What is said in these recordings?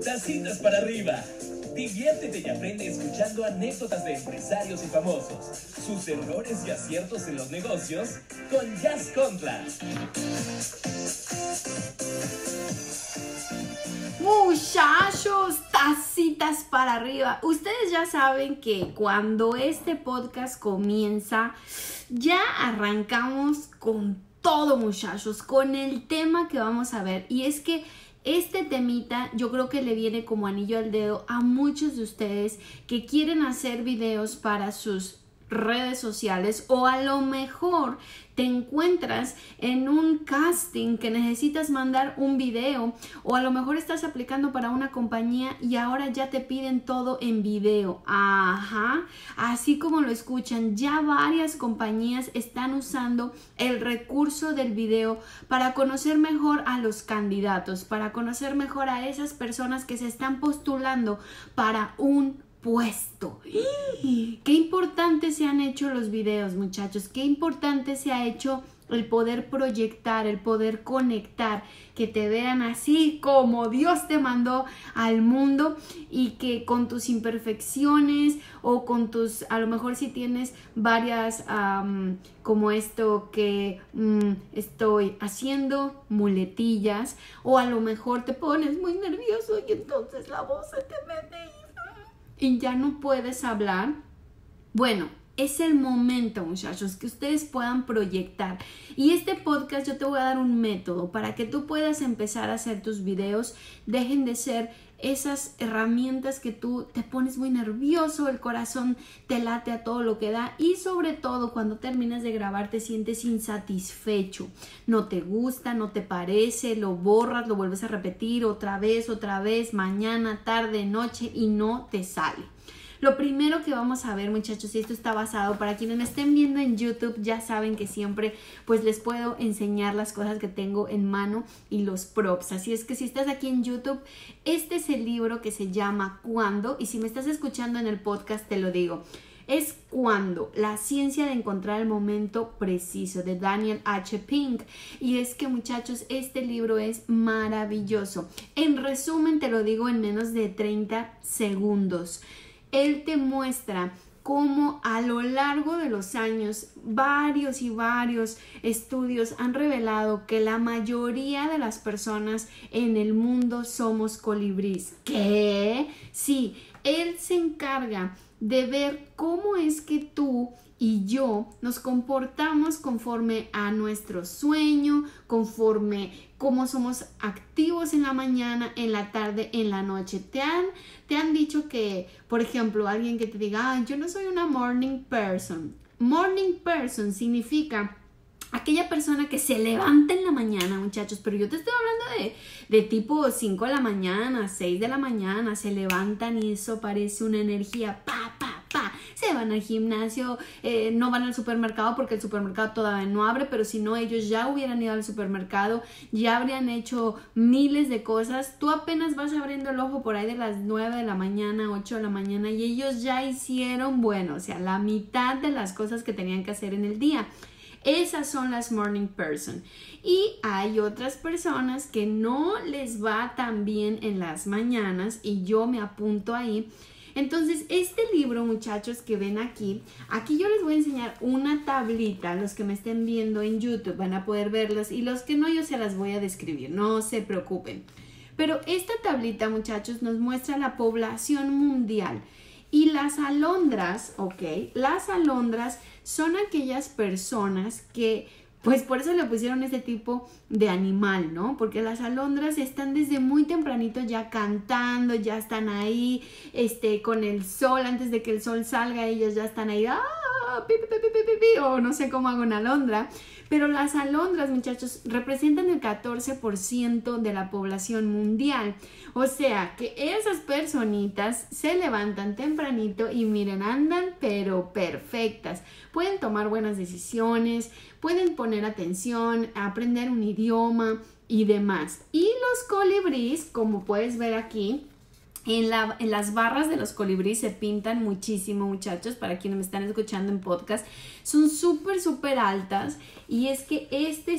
Tacitas para arriba. Diviértete y aprende escuchando anécdotas de empresarios y famosos, sus errores y aciertos en los negocios con Jazz Contra. Muchachos, tacitas para arriba. Ustedes ya saben que cuando este podcast comienza, ya arrancamos con todo, muchachos, con el tema que vamos a ver. Y es que este temita yo creo que le viene como anillo al dedo a muchos de ustedes que quieren hacer videos para sus redes sociales, o a lo mejor te encuentras en un casting que necesitas mandar un video, o a lo mejor estás aplicando para una compañía y ahora ya te piden todo en video. Ajá, así como lo escuchan, ya varias compañías están usando el recurso del video para conocer mejor a los candidatos, para conocer mejor a esas personas que se están postulando para un puesto. Qué importante se han hecho los videos, muchachos. Qué importante se ha hecho el poder proyectar, el poder conectar, que te vean así como Dios te mandó al mundo, y que con tus imperfecciones o con tus, a lo mejor si tienes varias como esto que estoy haciendo, muletillas, o a lo mejor te pones muy nervioso y entonces la voz se te mete y ya no puedes hablar. Bueno, es el momento, muchachos, que ustedes puedan proyectar. Y este podcast yo te voy a dar un método para que tú puedas empezar a hacer tus videos. Dejen de ser esas herramientas que tú te pones muy nervioso, el corazón te late a todo lo que da, y sobre todo cuando terminas de grabar te sientes insatisfecho, no te gusta, no te parece, lo borras, lo vuelves a repetir otra vez, mañana, tarde, noche, y no te sale. Lo primero que vamos a ver, muchachos, y esto está basado, para quienes me estén viendo en YouTube, ya saben que siempre pues les puedo enseñar las cosas que tengo en mano y los props. Así es que si estás aquí en YouTube, este es el libro que se llama Cuándo, y si me estás escuchando en el podcast te lo digo. Es Cuándo, la ciencia de encontrar el momento preciso, de Daniel H. Pink. Y es que, muchachos, este libro es maravilloso. En resumen, te lo digo en menos de 30 segundos. Él te muestra cómo a lo largo de los años varios estudios han revelado que la mayoría de las personas en el mundo somos colibríes. ¿Qué? Sí, él se encarga de ver cómo es que tú y yo nos comportamos conforme a nuestro sueño, conforme cómo somos activos en la mañana, en la tarde, en la noche. Te han dicho que, por ejemplo, alguien que te diga, yo no soy una morning person. Morning person significa aquella persona que se levanta en la mañana, muchachos, pero yo te estoy hablando de tipo 5 de la mañana, 6 de la mañana, se levantan y eso parece una energía, se van al gimnasio, no van al supermercado porque el supermercado todavía no abre, pero si no, ellos ya hubieran ido al supermercado, ya habrían hecho miles de cosas. Tú apenas vas abriendo el ojo por ahí de las 9 de la mañana, 8 de la mañana, y ellos ya hicieron, bueno, o sea, la mitad de las cosas que tenían que hacer en el día. Esas son las morning person. Y hay otras personas que no les va tan bien en las mañanas, y yo me apunto ahí. Entonces, este libro, muchachos, que ven aquí yo les voy a enseñar una tablita. Los que me estén viendo en YouTube van a poder verlas, y los que no, yo se las voy a describir, no se preocupen. Pero esta tablita, muchachos, nos muestra la población mundial. Y las alondras, las alondras son aquellas personas que, pues por eso le pusieron este tipo de animal, ¿no? Porque las alondras están desde muy tempranito ya cantando, ya están ahí, con el sol, antes de que el sol salga, ellas ya están ahí, o no sé cómo hago una alondra. Pero las alondras, muchachos, representan el 14% de la población mundial. O sea, que esas personitas se levantan tempranito y miren, andan pero perfectas. Pueden tomar buenas decisiones, pueden poner atención, aprender un idioma y demás. Y los colibríes, como puedes ver aquí, En las barras de los colibríes se pintan muchísimo, muchachos, para quienes me están escuchando en podcast. Son súper altas y es que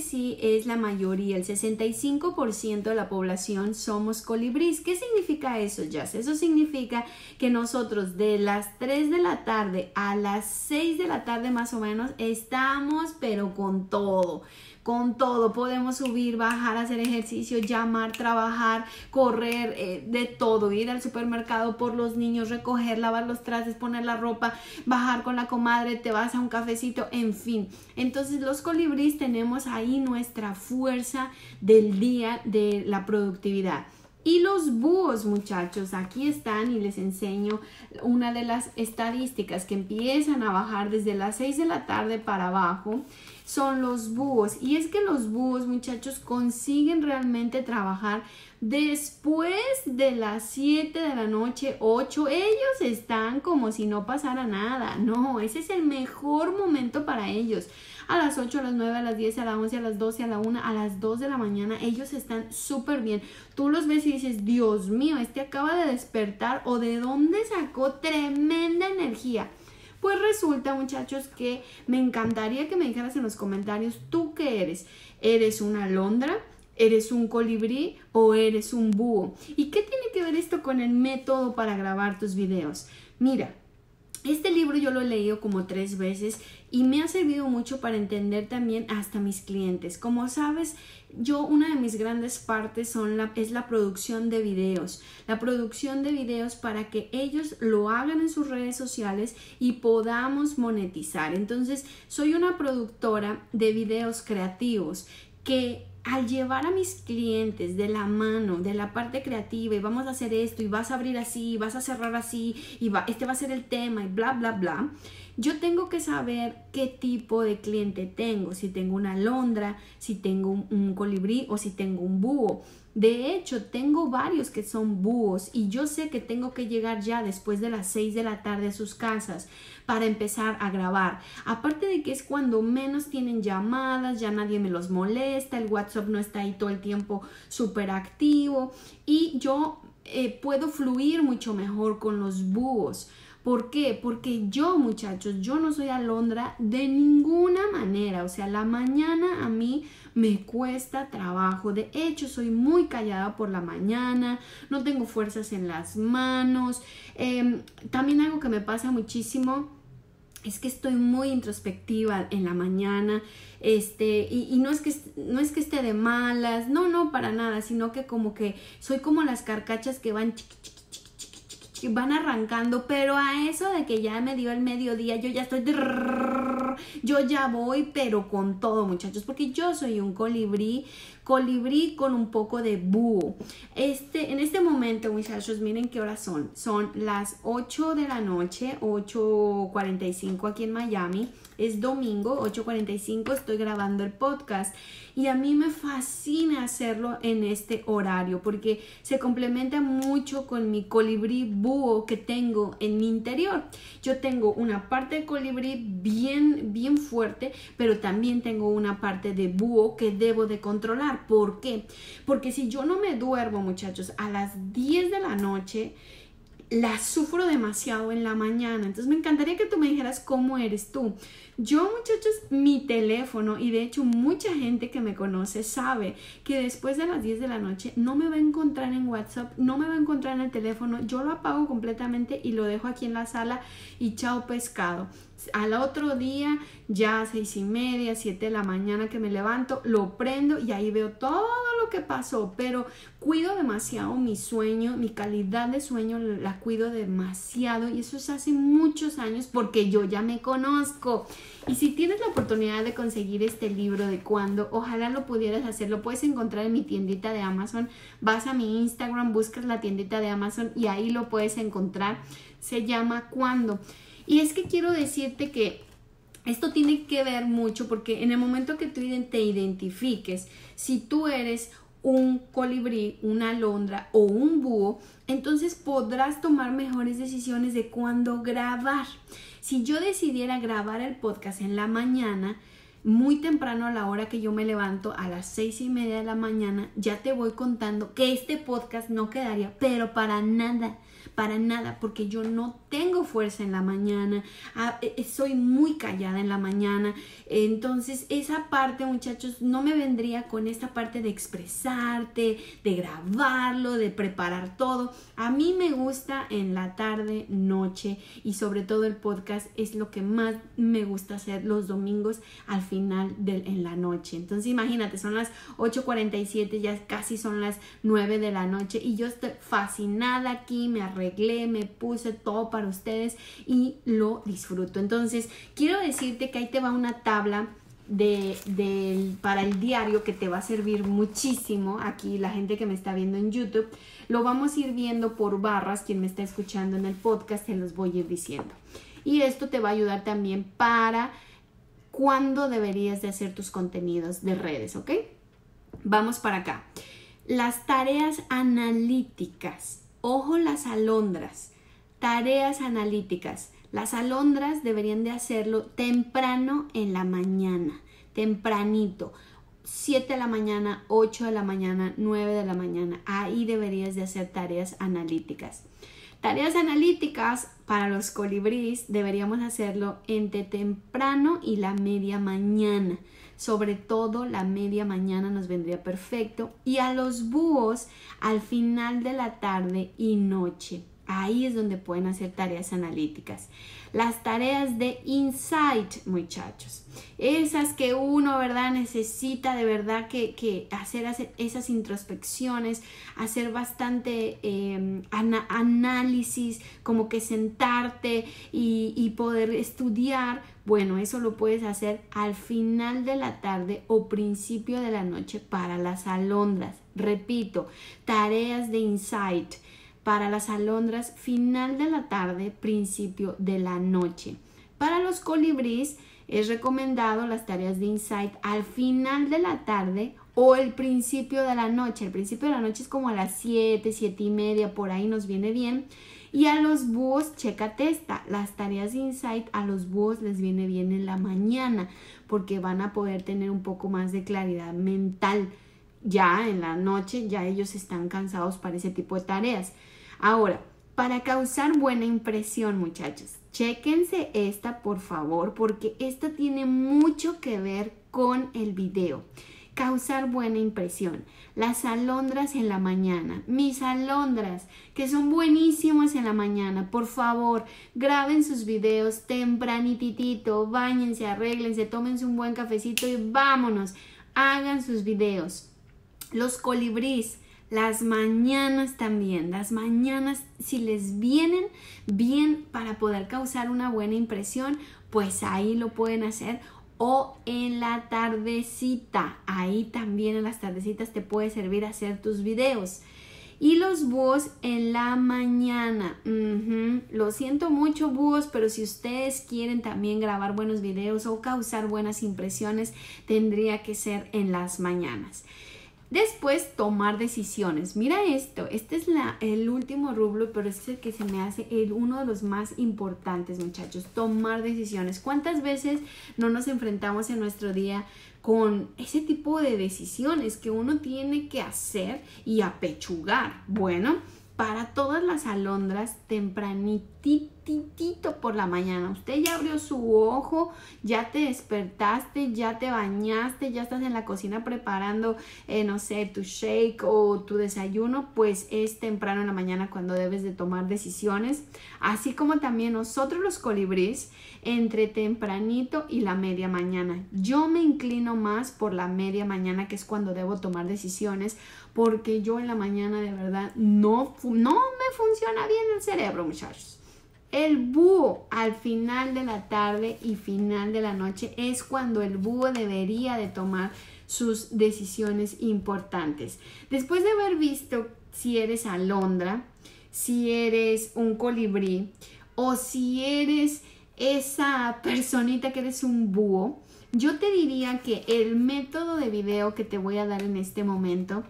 sí es la mayoría, el 65% de la población somos colibríes. ¿Qué significa eso, Jazz? Eso significa que nosotros de las 3 de la tarde a las 6 de la tarde más o menos estamos pero con todo. Con todo, podemos subir, bajar, hacer ejercicio, llamar, trabajar, correr, de todo, ir al supermercado por los niños, recoger, lavar los trastes, poner la ropa, bajar con la comadre, te vas a un cafecito, en fin. Entonces los colibríes tenemos ahí nuestra fuerza del día de la productividad. Y los búhos, muchachos, aquí están y les enseño una de las estadísticas que empiezan a bajar desde las 6 de la tarde para abajo. Son los búhos, y es que los búhos, muchachos, consiguen realmente trabajar después de las 7 de la noche, 8, ellos están como si no pasara nada. No, ese es el mejor momento para ellos. A las 8, a las 9, a las 10, a las 11, a las 12, a la 1, a las 2 de la mañana, ellos están súper bien. Tú los ves y dices, Dios mío, acaba de despertar, o de dónde sacó tremenda energía. Pues resulta, muchachos, que me encantaría que me dijeras en los comentarios, ¿tú qué eres? ¿Eres una alondra? ¿Eres un colibrí o eres un búho? ¿Y qué tiene que ver esto con el método para grabar tus videos? Mira, este libro yo lo he leído como 3 veces y me ha servido mucho para entender también hasta mis clientes. Como sabes, una de mis grandes partes es la producción de videos. La producción de videos para que ellos lo hagan en sus redes sociales y podamos monetizar. Entonces, soy una productora de videos creativos que al llevar a mis clientes de la mano, de la parte creativa, y vamos a hacer esto, y vas a abrir así, y vas a cerrar así, y este va a ser el tema, y bla, bla, bla, yo tengo que saber qué tipo de cliente tengo, si tengo una alondra, si tengo un colibrí o si tengo un búho. De hecho, tengo varios que son búhos y yo sé que tengo que llegar ya después de las 6 de la tarde a sus casas para empezar a grabar. Aparte de que es cuando menos tienen llamadas, ya nadie me los molesta, el WhatsApp no está ahí todo el tiempo súper activo y yo puedo fluir mucho mejor con los búhos. ¿Por qué? Porque yo, muchachos, yo no soy alondra de ninguna manera. O sea, la mañana a mí me cuesta trabajo. De hecho, soy muy callada por la mañana. No tengo fuerzas en las manos. También algo que me pasa muchísimo es que estoy muy introspectiva en la mañana. Y no es que esté de malas. No, para nada. Sino que como que soy como las carcachas que van van arrancando, pero a eso de que ya me dio el mediodía, yo ya estoy, yo ya voy, pero con todo, muchachos, porque yo soy un colibrí con un poco de búho. En este momento, muchachos, miren qué horas son las 8 de la noche, 8:45 aquí en Miami. Es domingo, 8:45, estoy grabando el podcast y a mí me fascina hacerlo en este horario porque se complementa mucho con mi colibrí búho que tengo en mi interior. Yo tengo una parte de colibrí bien fuerte, pero también tengo una parte de búho que debo de controlar. ¿Por qué? Porque si yo no me duermo, muchachos, a las 10 de la noche, la sufro demasiado en la mañana. Entonces me encantaría que tú me dijeras cómo eres tú. Yo, muchachos, mi teléfono, y de hecho mucha gente que me conoce sabe que después de las 10 de la noche no me va a encontrar en WhatsApp, no me va a encontrar en el teléfono. Yo lo apago completamente y lo dejo aquí en la sala y chao pescado. Al otro día, ya 6:30, 7 de la mañana que me levanto, lo prendo y ahí veo todo lo que pasó, pero cuido demasiado mi sueño, mi calidad de sueño la cuido demasiado y eso es hace muchos años porque yo ya me conozco. Y si tienes la oportunidad de conseguir este libro de Cuándo, ojalá lo pudieras hacer, lo puedes encontrar en mi tiendita de Amazon, vas a mi Instagram, buscas la tiendita de Amazon y ahí lo puedes encontrar, se llama Cuándo. Y es que quiero decirte que esto tiene que ver mucho porque en el momento que tú te identifiques, si tú eres un colibrí, una alondra o un búho, entonces podrás tomar mejores decisiones de cuándo grabar. Si yo decidiera grabar el podcast en la mañana, muy temprano a la hora que yo me levanto, a las 6:30 de la mañana, ya te voy contando que este podcast no quedaría, pero para nada, porque yo no tengo fuerza en la mañana, soy muy callada en la mañana, entonces esa parte, muchachos, no me vendría con esta parte de expresarte, de grabarlo, de preparar todo. A mí me gusta en la tarde, noche, y sobre todo el podcast es lo que más me gusta hacer los domingos al final en la noche. Entonces imagínate, son las 8:47, ya casi son las 9 de la noche y yo estoy fascinada aquí, me arreglé, me puse todo para ustedes y lo disfruto. Entonces quiero decirte que ahí te va una tabla para el diario que te va a servir muchísimo. Aquí la gente que me está viendo en YouTube lo vamos a ir viendo por barras. Quien me está escuchando en el podcast se los voy a ir diciendo, y esto te va a ayudar también para cuándo deberías de hacer tus contenidos de redes, ¿ok? Vamos para acá. Las tareas analíticas. Ojo, las alondras. Tareas analíticas. Las alondras deberían de hacerlo temprano en la mañana, tempranito, 7 de la mañana, 8 de la mañana, 9 de la mañana. Ahí deberías de hacer tareas analíticas. Tareas analíticas para los colibríes deberíamos hacerlo entre temprano y la media mañana. Sobre todo la media mañana nos vendría perfecto. Y a los búhos al final de la tarde y noche. Ahí es donde pueden hacer tareas analíticas. Las tareas de insight, muchachos. Esas que uno, ¿verdad? Necesita de verdad que hacer esas introspecciones, hacer bastante análisis, como que sentarte y poder estudiar. Bueno, eso lo puedes hacer al final de la tarde o principio de la noche para las alondras. Repito, tareas de insight. Para las alondras, final de la tarde, principio de la noche. Para los colibríes es recomendado las tareas de insight al final de la tarde o el principio de la noche. El principio de la noche es como a las 7, 7:30, por ahí nos viene bien. Y a los búhos, chécate esta, las tareas de insight a los búhos les viene bien en la mañana porque van a poder tener un poco más de claridad mental. Ya en la noche, ya ellos están cansados para ese tipo de tareas. Ahora, para causar buena impresión, muchachos, chéquense esta por favor, porque esta tiene mucho que ver con el video. Causar buena impresión. Las alondras en la mañana. Mis alondras, que son buenísimas en la mañana, por favor, graben sus videos tempranitito, báñense, arréglense, tómense un buen cafecito y vámonos, hagan sus videos. Los colibríes. Las mañanas también, las mañanas si les vienen bien para poder causar una buena impresión, pues ahí lo pueden hacer. O en la tardecita, ahí también en las tardecitas te puede servir hacer tus videos. Y los búhos en la mañana. Lo siento mucho, búhos, pero si ustedes quieren también grabar buenos videos o causar buenas impresiones, tendría que ser en las mañanas. Después, tomar decisiones. Mira esto, este es el último rubro, pero este es el que se me hace uno de los más importantes, muchachos. Tomar decisiones. ¿Cuántas veces no nos enfrentamos en nuestro día con ese tipo de decisiones que uno tiene que hacer y apechugar? Bueno, para todas las alondras, tempranitito por la mañana. Usted ya abrió su ojo, ya te despertaste, ya te bañaste, ya estás en la cocina preparando, no sé, tu shake o tu desayuno, pues es temprano en la mañana cuando debes de tomar decisiones. Así como también nosotros los colibríes, entre tempranito y la media mañana. Yo me inclino más por la media mañana, que es cuando debo tomar decisiones, porque yo en la mañana de verdad no me funciona bien el cerebro, muchachos. El búho al final de la tarde y final de la noche es cuando el búho debería de tomar sus decisiones importantes. Después de haber visto si eres alondra, si eres un colibrí o si eres esa personita que eres un búho, yo te diría que el método de video que te voy a dar en este momento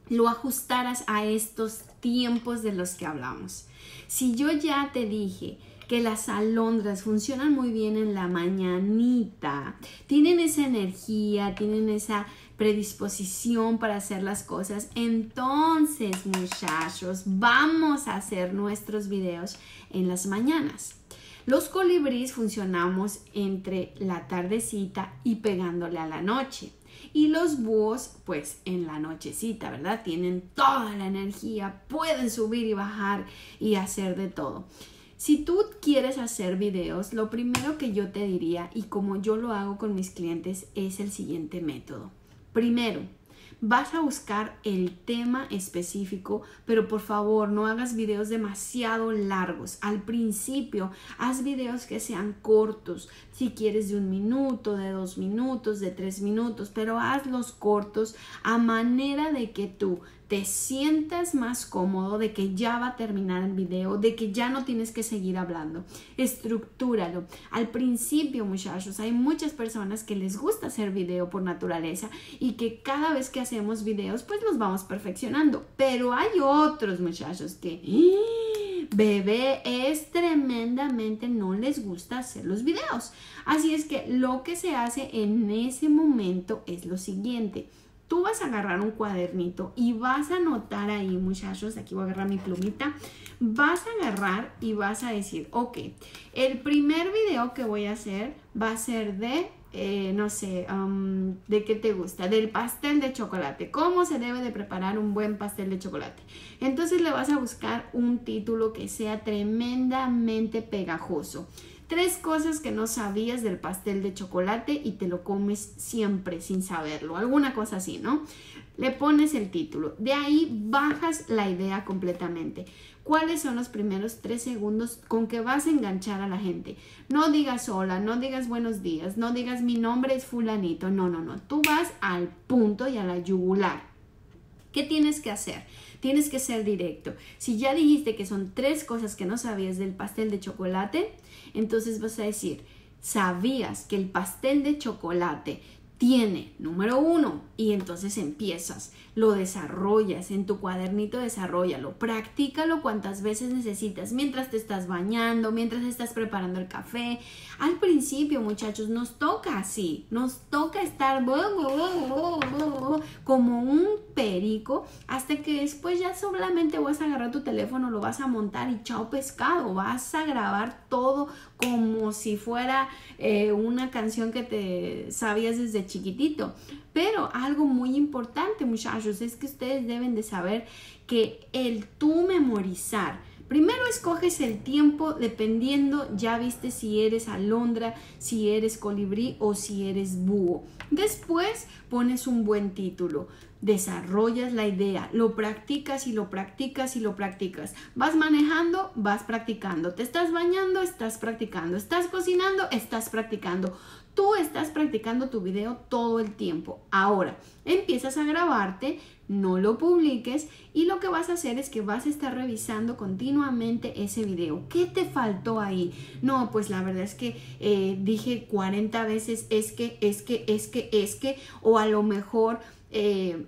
lo ajustaras a estos tiempos de los que hablamos. Si yo ya te dije que las alondras funcionan muy bien en la mañanita. Tienen esa energía, tienen esa predisposición para hacer las cosas. Entonces, muchachos, vamos a hacer nuestros videos en las mañanas. Los colibríes funcionamos entre la tardecita y pegándole a la noche. Y los búhos, pues en la nochecita, ¿verdad? Tienen toda la energía, pueden subir y bajar y hacer de todo. Si tú quieres hacer videos, lo primero que yo te diría, y como yo lo hago con mis clientes, es el siguiente método. Primero, vas a buscar el tema específico, pero por favor no hagas videos demasiado largos. Al principio, haz videos que sean cortos. Si quieres de 1 minuto, de 2 minutos, de 3 minutos, pero hazlos cortos a manera de que tú te sientas más cómodo, de que ya va a terminar el video, de que ya no tienes que seguir hablando. Estructúralo. Al principio, muchachos, hay muchas personas que les gusta hacer video por naturaleza y que cada vez que hacemos videos, pues los vamos perfeccionando. Pero hay otros, muchachos, que bebé es tremendamente no les gusta hacer los videos. Así es que lo que se hace en ese momento es lo siguiente. Tú vas a agarrar un cuadernito y vas a anotar ahí, muchachos, aquí voy a agarrar mi plumita, vas a agarrar y vas a decir, ok, el primer video que voy a hacer va a ser de, no sé, ¿de qué te gusta? Del pastel de chocolate. ¿Cómo se debe de preparar un buen pastel de chocolate? Entonces le vas a buscar un título que sea tremendamente pegajoso. 3 cosas que no sabías del pastel de chocolate y te lo comes siempre sin saberlo. Alguna cosa así, ¿no? Le pones el título. De ahí bajas la idea completamente. ¿Cuáles son los primeros 3 segundos con que vas a enganchar a la gente? No digas hola, no digas buenos días, no digas mi nombre es fulanito. No, no, no. Tú vas al punto y a la yugular. ¿Qué tienes que hacer? Tienes que ser directo. Si ya dijiste que son 3 cosas que no sabías del pastel de chocolate, entonces vas a decir, ¿sabías que el pastel de chocolate tiene número 1? Y entonces empiezas, lo desarrollas en tu cuadernito, desarróllalo, practícalo cuantas veces necesitas, mientras te estás bañando, mientras estás preparando el café. Al principio, muchachos, nos toca así, nos toca estar como un perico, hasta que después ya solamente vas a agarrar tu teléfono, lo vas a montar y chao pescado, vas a grabar todo como si fuera una canción que te sabías desde chiquitito. Pero algo muy importante, muchachos, es que ustedes deben de saber que el tú memorizar, primero escoges el tiempo dependiendo, ya viste si eres alondra, si eres colibrí o si eres búho. Después pones un buen título, desarrollas la idea, lo practicas y lo practicas y lo practicas. Vas manejando, vas practicando. Te estás bañando, estás practicando. Estás cocinando, estás practicando. Tú estás practicando tu video todo el tiempo. Ahora, empiezas a grabarte, no lo publiques y lo que vas a hacer es que vas a estar revisando continuamente ese video. ¿Qué te faltó ahí? No, pues la verdad es que dije 40 veces es que, o a lo mejor,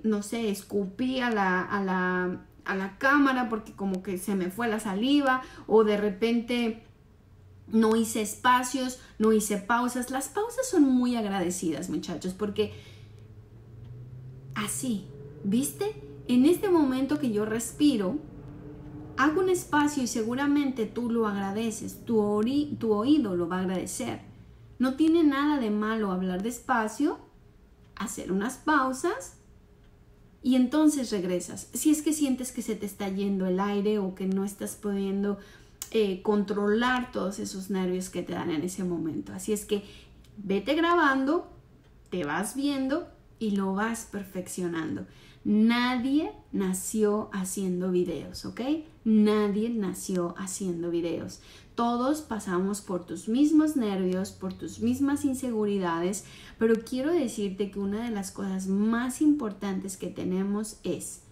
no sé, escupí a la cámara porque como que se me fue la saliva, o de repente no hice espacios, no hice pausas. Las pausas son muy agradecidas, muchachos, porque así, ¿viste? En este momento que yo respiro, hago un espacio y seguramente tú lo agradeces, tu oído lo va a agradecer. No tiene nada de malo hablar despacio, hacer unas pausas y entonces regresas. Si es que sientes que se te está yendo el aire o que no estás pudiendo controlar todos esos nervios que te dan en ese momento. Así es que vete grabando, te vas viendo y lo vas perfeccionando. Nadie nació haciendo videos, ¿ok? Nadie nació haciendo videos. Todos pasamos por tus mismos nervios, por tus mismas inseguridades, pero quiero decirte que una de las cosas más importantes que tenemos es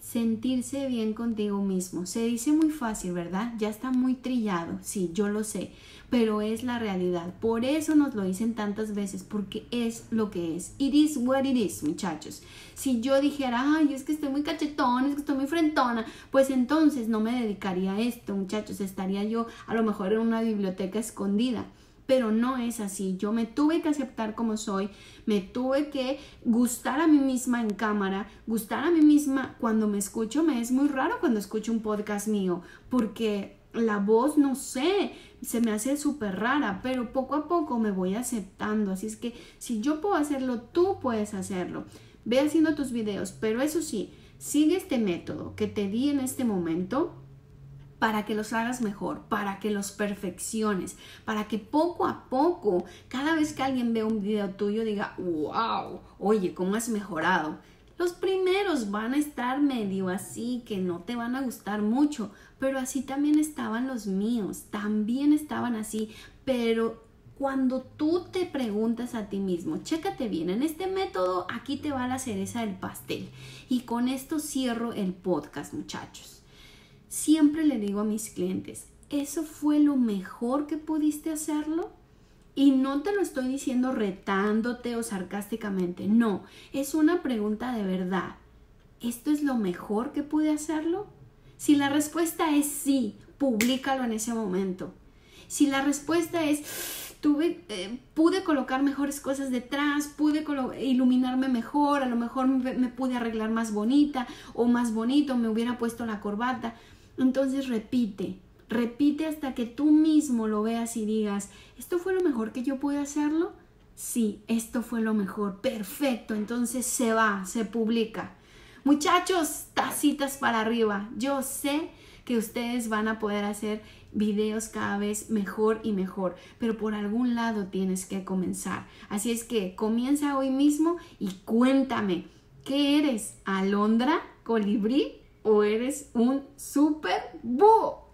sentirse bien contigo mismo. Se dice muy fácil, ¿verdad? Ya está muy trillado, sí, yo lo sé, pero es la realidad. Por eso nos lo dicen tantas veces, porque es lo que es. It is what it is, muchachos. Si yo dijera, ay, es que estoy muy cachetona, es que estoy muy frentona, pues entonces no me dedicaría a esto, muchachos. Estaría yo a lo mejor en una biblioteca escondida. Pero no es así. Yo me tuve que aceptar como soy, me tuve que gustar a mí misma en cámara, gustar a mí misma cuando me escucho. Me es muy raro cuando escucho un podcast mío, porque la voz, no sé, se me hace súper rara, pero poco a poco me voy aceptando. Así es que si yo puedo hacerlo, tú puedes hacerlo. Ve haciendo tus videos, pero eso sí, sigue este método que te di en este momento, para que los hagas mejor, para que los perfecciones, para que poco a poco, cada vez que alguien vea un video tuyo, diga, wow, oye, ¿cómo has mejorado? Los primeros van a estar medio así, que no te van a gustar mucho, pero así también estaban los míos, también estaban así, pero cuando tú te preguntas a ti mismo, chécate bien, en este método aquí te va la cereza del pastel, y con esto cierro el podcast, muchachos. Siempre le digo a mis clientes, ¿eso fue lo mejor que pudiste hacerlo? Y no te lo estoy diciendo retándote o sarcásticamente, no, es una pregunta de verdad. ¿Esto es lo mejor que pude hacerlo? Si la respuesta es sí, públicalo en ese momento. Si la respuesta es, pude colocar mejores cosas detrás, pude iluminarme mejor, a lo mejor me pude arreglar más bonita o más bonito, me hubiera puesto la corbata. Entonces repite hasta que tú mismo lo veas y digas, ¿esto fue lo mejor que yo pude hacerlo? Sí, esto fue lo mejor, perfecto, entonces se publica. Muchachos, tacitas para arriba, yo sé que ustedes van a poder hacer videos cada vez mejor y mejor, pero por algún lado tienes que comenzar. Así es que comienza hoy mismo y cuéntame, ¿qué eres? ¿Alondra? ¿Colibrí? ¿O eres un super búho?